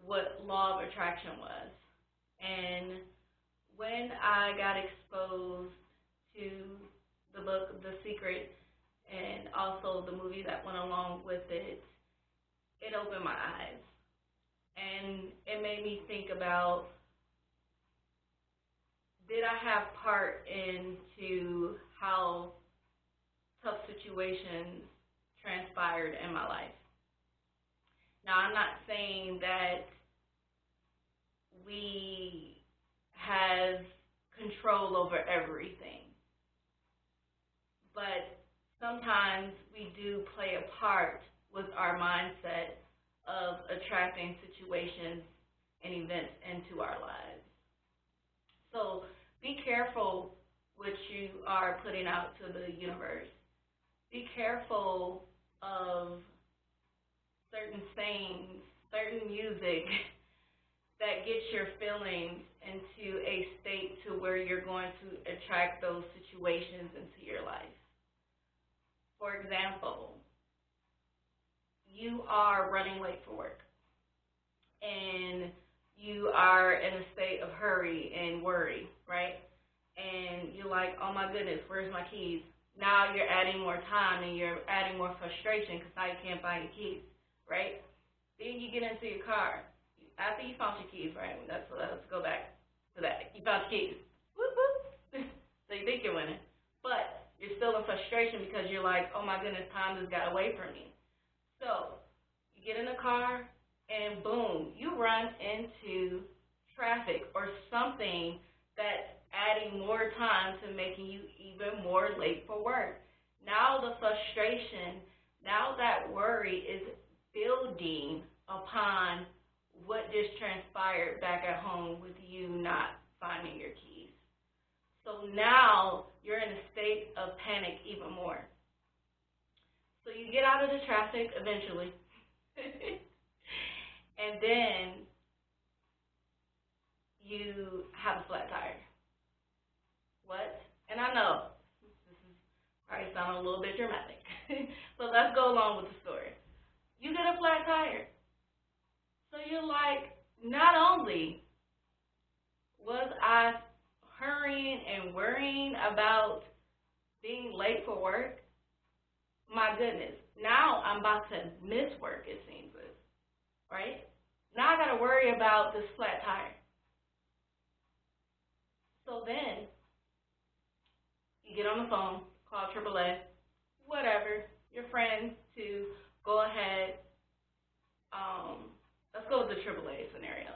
what law of attraction was. And when I got exposed to the book The Secret and also the movie that went along with it, it opened my eyes. And it made me think about, did I have part into how tough situations transpired in my life? Now, I'm not saying that we have control over everything, but sometimes we do play a part with our mindset of attracting situations and events into our lives. So be careful what you are putting out to the universe. Be careful of certain sayings, certain music that gets your feelings into a state to where you're going to attract those situations into your life. For example, you are running late for work and you are in a state of hurry and worry, right? And you're like, oh my goodness, where's my keys? Now you're adding more time and you're adding more frustration because now you can't find your keys, right? Then you get into your car. After you found your keys, right? Let's go back to that. You found your keys. Whoop, whoop. So you think you're winning. But you're still in frustration because you're like, oh my goodness, time just got away from me. So you get in the car and boom, you run into traffic or something that's adding more time to making you even more late for work. Now the frustration, now that worry is building upon what just transpired back at home with you not finding your keys. So now you're in a state of panic even more. So you get out of the traffic eventually, and then you have a flat tire. What? And I know this is probably sounding a little bit dramatic, but let's go along with the story. You get a flat tire. So you're like, not only was I hurrying and worrying about being late for work, my goodness, now I'm about to miss work, it seems, right? Now I got to worry about this flat tire. So then you get on the phone, call AAA, whatever, your friends to go ahead. Let's go with the AAA scenario.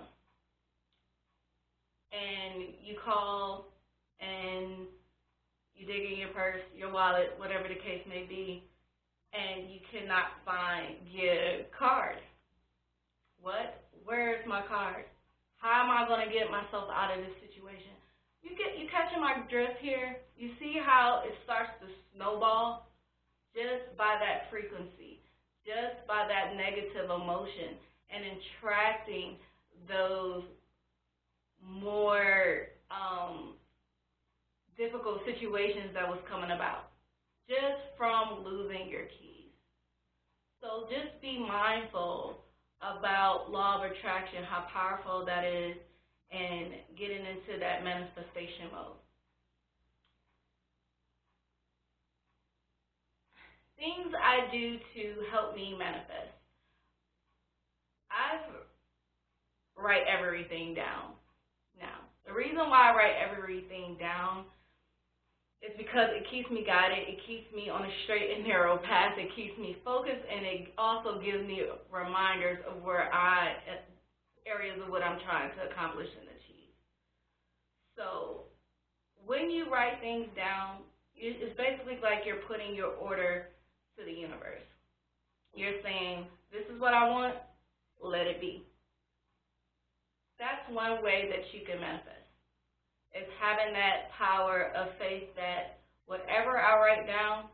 And you call and you dig in your purse, your wallet, whatever the case may be, and you cannot find your card. What? Where's my card? How am I going to get myself out of this situation? You catching my drift here? You see how it starts to snowball just by that frequency, just by that negative emotion, and attracting those more difficult situations that was coming about just from losing your keys. So just be mindful about law of attraction, how powerful that is, and getting into that manifestation mode. Things I do to help me manifest. I write everything down. Now, the reason why I write everything down is because it keeps me guided, it keeps me on a straight and narrow path, it keeps me focused, and it also gives me reminders of areas of what I'm trying to accomplish and achieve. So when you write things down, it's basically like you're putting your order to the universe. You're saying, this is what I want, let it be. That's one way that you can manifest. It's having that power of faith that whatever I write down,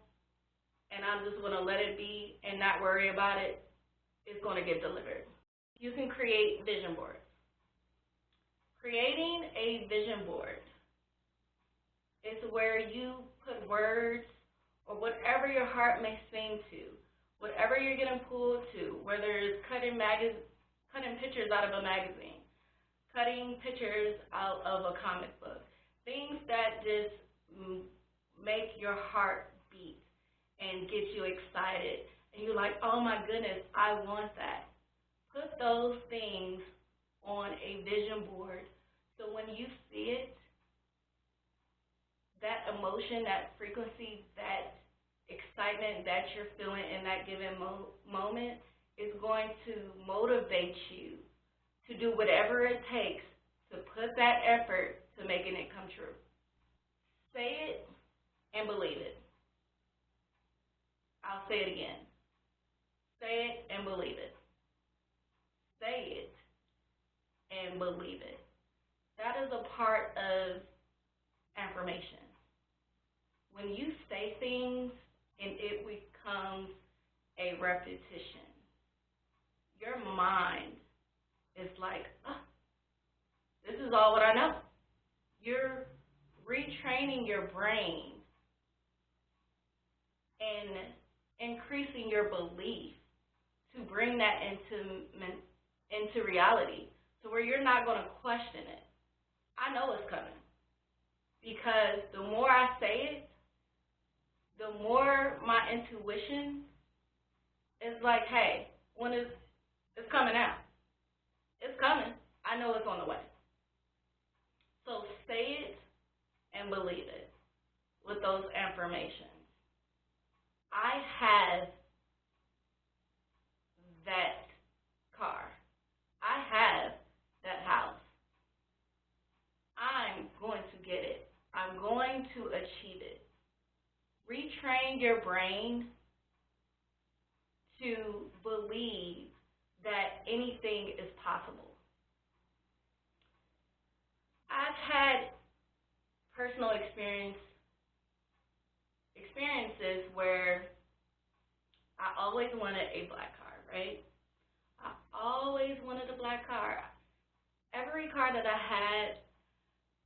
and I'm just going to let it be and not worry about it, it's going to get delivered. You can create vision boards. Creating a vision board is where you put words or whatever your heart may sing to, whatever you're getting pulled to, whether it's cutting cutting pictures out of a magazine, cutting pictures out of a comic book, things that just make your heart beat and get you excited. And you're like, oh my goodness, I want that. Put those things on a vision board so when you see it, that emotion, that frequency, that excitement that you're feeling in that given moment is going to motivate you to do whatever it takes to put that effort to making it come true. Say it and believe it. I'll say it again. Say it and believe it. Say it and believe it. That is a part of affirmation. When you say things and it becomes a repetition, your mind is like, oh, this is all what I know. You're retraining your brain and increasing your belief to bring that into reality, to where you're not going to question it. I know it's coming, because the more I say it, the more my intuition is like, hey, when it's coming out. It's coming. I know it's on the way. So say it and believe it with those affirmations. I have that car. I have that house. I'm going to get it. I'm going to achieve it. Retrain your brain to believe that anything is possible. I've had personal experiences where I always wanted a black car, right? I always wanted a black car. Every car that I had,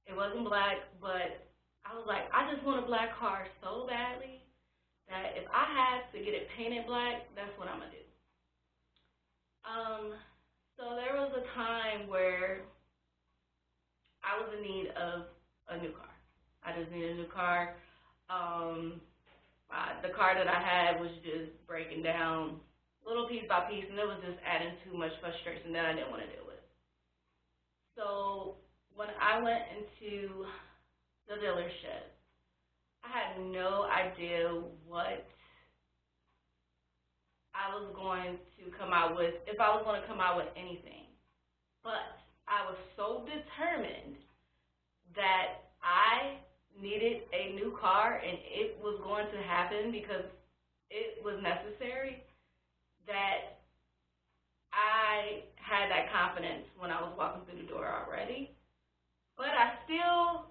it wasn't black, but I was like, I just want a black car so badly that if I had to get it painted black, that's what I'm going to do. So there was a time where I was in need of a new car. I just needed a new car. The car that I had was just breaking down little piece by piece, and it was just adding too much frustration that I didn't want to deal with. So when I went into the dealership, I had no idea what I was going to come out with, if I was going to come out with anything. But I was so determined that I needed a new car and it was going to happen because it was necessary, that I had that confidence when I was walking through the door already. But I still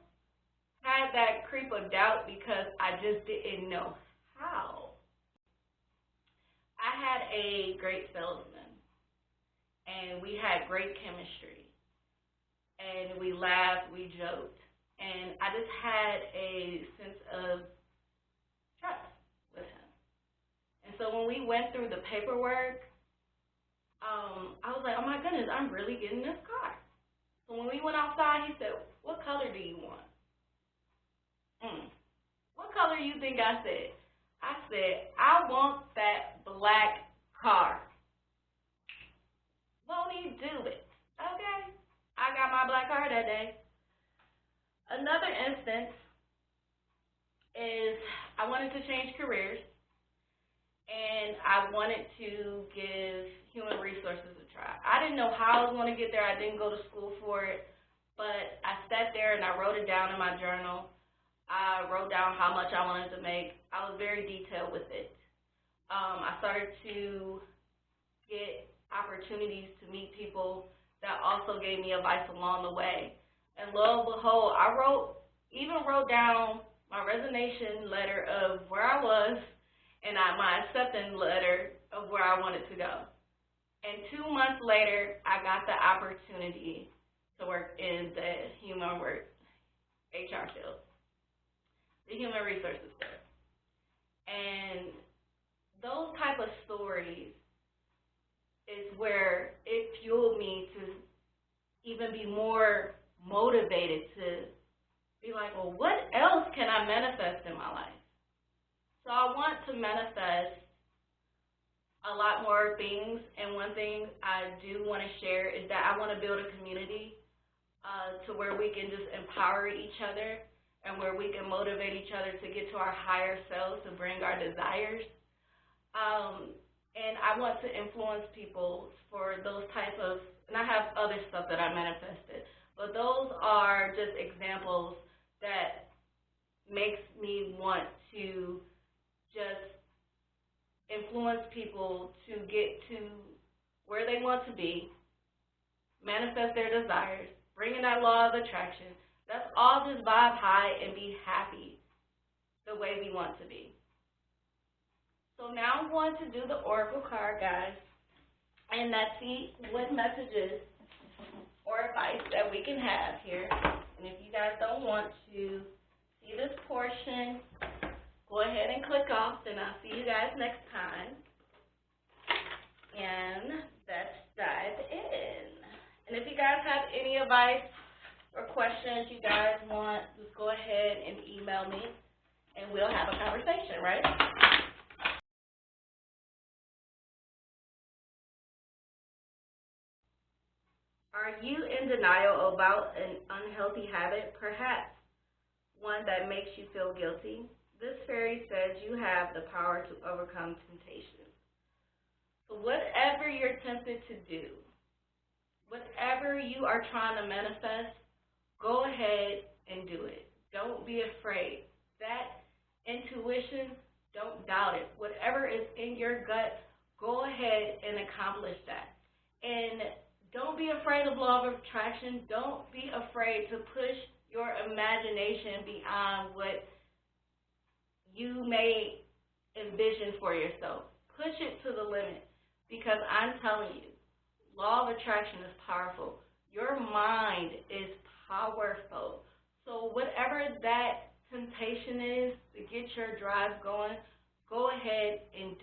had that creep of doubt because I just didn't know how. I had a great salesman, and we had great chemistry, and we laughed, we joked, and I just had a sense of trust with him. And so when we went through the paperwork, I was like, oh my goodness, I'm really getting this car. So when we went outside, he said, what color do you want? What color do you think I said? I said, I want that black car. Won't he do it? Okay. I got my black car that day. Another instance is I wanted to change careers, and I wanted to give human resources a try. I didn't know how I was going to get there. I didn't go to school for it, but I sat there and I wrote it down in my journal. I wrote down how much I wanted to make. I was very detailed with it. I started to get opportunities to meet people that also gave me advice along the way. And lo and behold, I even wrote down my resignation letter of where I was and my acceptance letter of where I wanted to go. And 2 months later, I got the opportunity to work in the human work HR field, the human resources field. And those type of stories is where if fueled me to even be more motivated to be like, well, what else can I manifest in my life? So I want to manifest a lot more things, and one thing I do want to share is that I want to build a community to where we can just empower each other and where we can motivate each other to get to our higher selves, to bring our desires. And I want to influence people for those type of, and I have other stuff that I manifested, but those are just examples that makes me want to just influence people to get to where they want to be, manifest their desires, bring in that law of attraction. Let's all just vibe high and be happy the way we want to be. So now I'm going to do the oracle card, guys, and let's see what messages or advice that we can have here. And if you guys don't want to see this portion, go ahead and click off, and I'll see you guys next time. And let's dive in. And if you guys have any advice or questions you guys want, just go ahead and email me, and we'll have a conversation, right? Are you in denial about an unhealthy habit, perhaps one that makes you feel guilty? This fairy says you have the power to overcome temptation. So whatever you're tempted to do, whatever you are trying to manifest, go ahead and do it. Don't be afraid. That intuition, don't doubt it. Whatever is in your gut, go ahead and accomplish that. And don't be afraid of law of attraction. Don't be afraid to push your imagination beyond what you may envision for yourself. Push it to the limit, because I'm telling you, law of attraction is powerful. Your mind is powerful. So whatever that temptation is to get your drive going, go ahead and